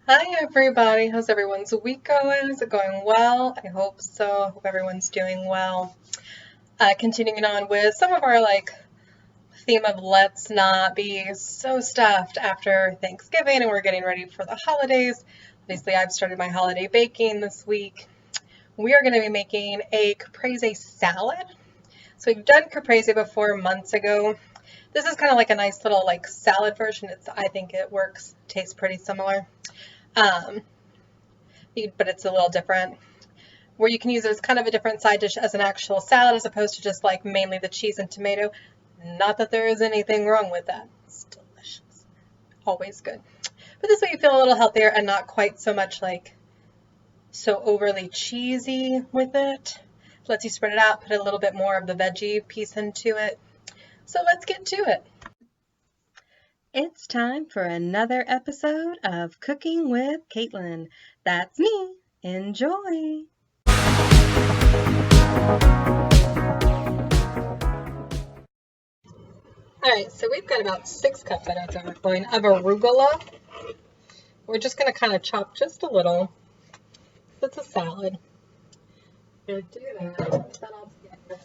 Hi everybody, how's everyone's week going? Is it going well? I hope so. I hope everyone's doing well. Continuing on with some of our theme of let's not be so stuffed after Thanksgiving and we're getting ready for the holidays. Obviously, I've started my holiday baking this week. We are going to be making a caprese salad. So we've done caprese before months ago. This is kind of like a nice little salad version. I think it works, tastes pretty similar. Um, but it's a little different, where you can use it as kind of a different side dish as an actual salad as opposed to just mainly the cheese and tomato. Not that there is anything wrong with that. It's delicious. Always good. But this way you feel a little healthier and not quite so much so overly cheesy with it. Lets you spread it out, put a little bit more of the veggie piece into it. So let's get to it. It's time for another episode of Cooking with Kaitlin. That's me. Enjoy! Alright, so we've got about 6 cups, I know it's overflowing, of arugula. We're just going to kind of chop just a little. It's a salad. I'm going to do that, put that all together.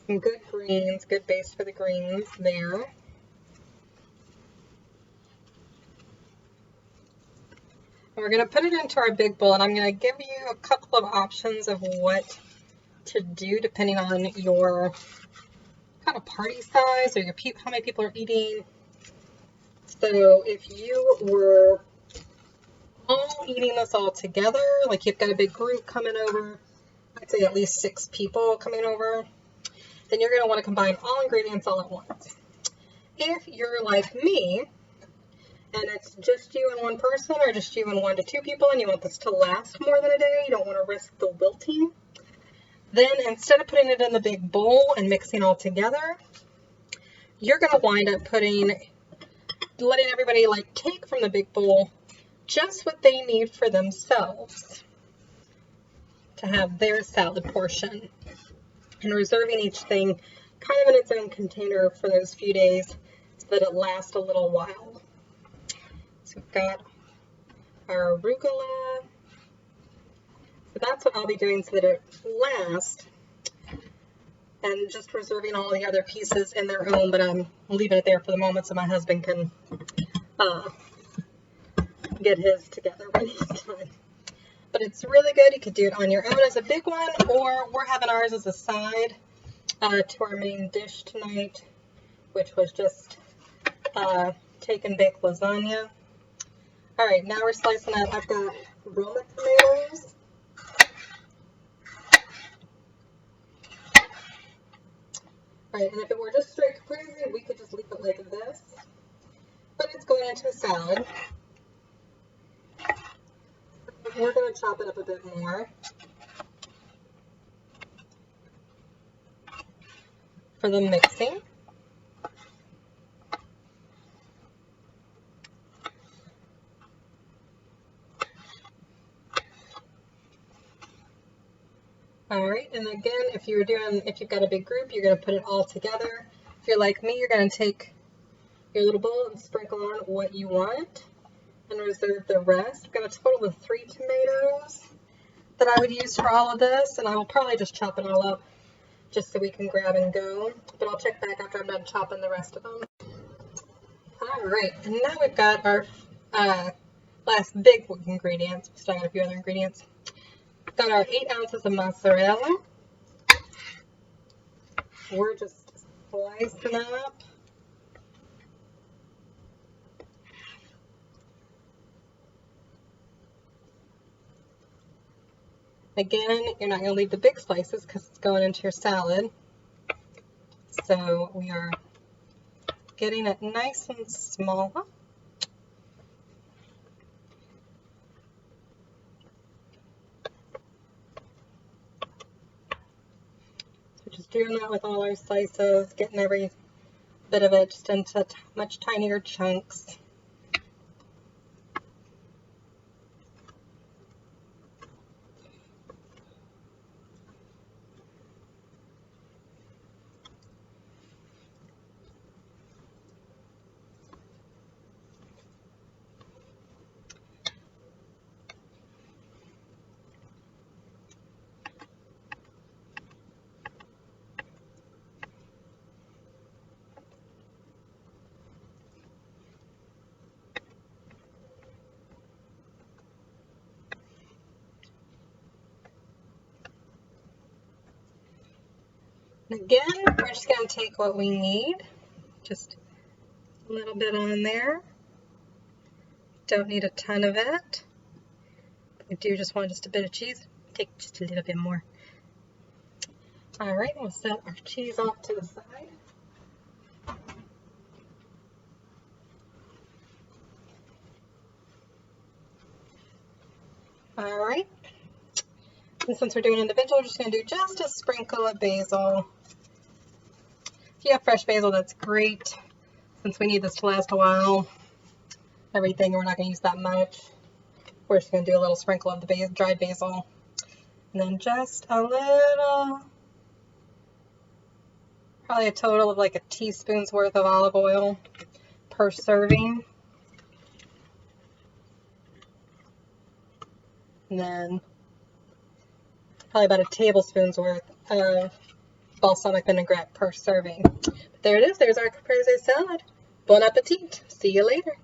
Some good greens, good base for the greens there. And we're going to put it into our big bowl, and I'm going to give you a couple of options of what to do depending on your kind of party size or how many people are eating. So if you were all eating this all together, like you've got a big group coming over, I'd say at least 6 people coming over, then you're going to want to combine all ingredients all at once. If you're like me, and it's just you and one person, or just you and 1 to 2 people, and you want this to last more than a day, you don't want to risk the wilting, then instead of putting it in the big bowl and mixing all together, you're going to wind up letting everybody take from the big bowl just what they need for themselves to have their salad portion, and reserving each thing kind of in its own container for those few days so that it lasts a little while. So we've got our arugula. So that's what I'll be doing so that it lasts, and just reserving all the other pieces in their own, but I'm leaving it there for the moment so my husband can get his together when he's done. But it's really good. You could do it on your own as a big one, or we're having ours as a side to our main dish tonight, which was just take and bake lasagna. All right, now we're slicing up. I've got roma tomatoes. All right, and if it were just straight caprese, we could just leave it like this, but it's going into a salad. We're going to chop it up a bit more for the mixing. All right, and again, if you've got a big group, you're going to put it all together. If you're like me, you're going to take your little bowl and sprinkle on what you want and reserve the rest. I've got a total of 3 tomatoes that I would use for all of this, and I will probably just chop it all up just so we can grab and go, but I'll check back after I'm done chopping the rest of them. All right, and now we've got our last big ingredients. We still got a few other ingredients. We've got our 8 ounces of mozzarella. We're just slicing up. Again, you're not going to leave the big slices because it's going into your salad. So we are getting it nice and small. So just doing that with all our slices, getting every bit of it just into much tinier chunks. And again, we're just going to take what we need, just a little bit on there. Don't need a ton of it. We do just want just a bit of cheese. Take just a little bit more. All right, we'll set our cheese off to the side. All right, and since we're doing individual, we're just going to do just a sprinkle of basil. If you have fresh basil, that's great. Since we need this to last a while, everything, we're not going to use that much. We're just going to do a little sprinkle of the dried basil. And then just a little, probably a total of like a teaspoon's worth of olive oil per serving. And then probably about a tablespoon's worth of balsamic vinaigrette per serving. But there it is. There's our caprese salad. Bon appetit. See you later.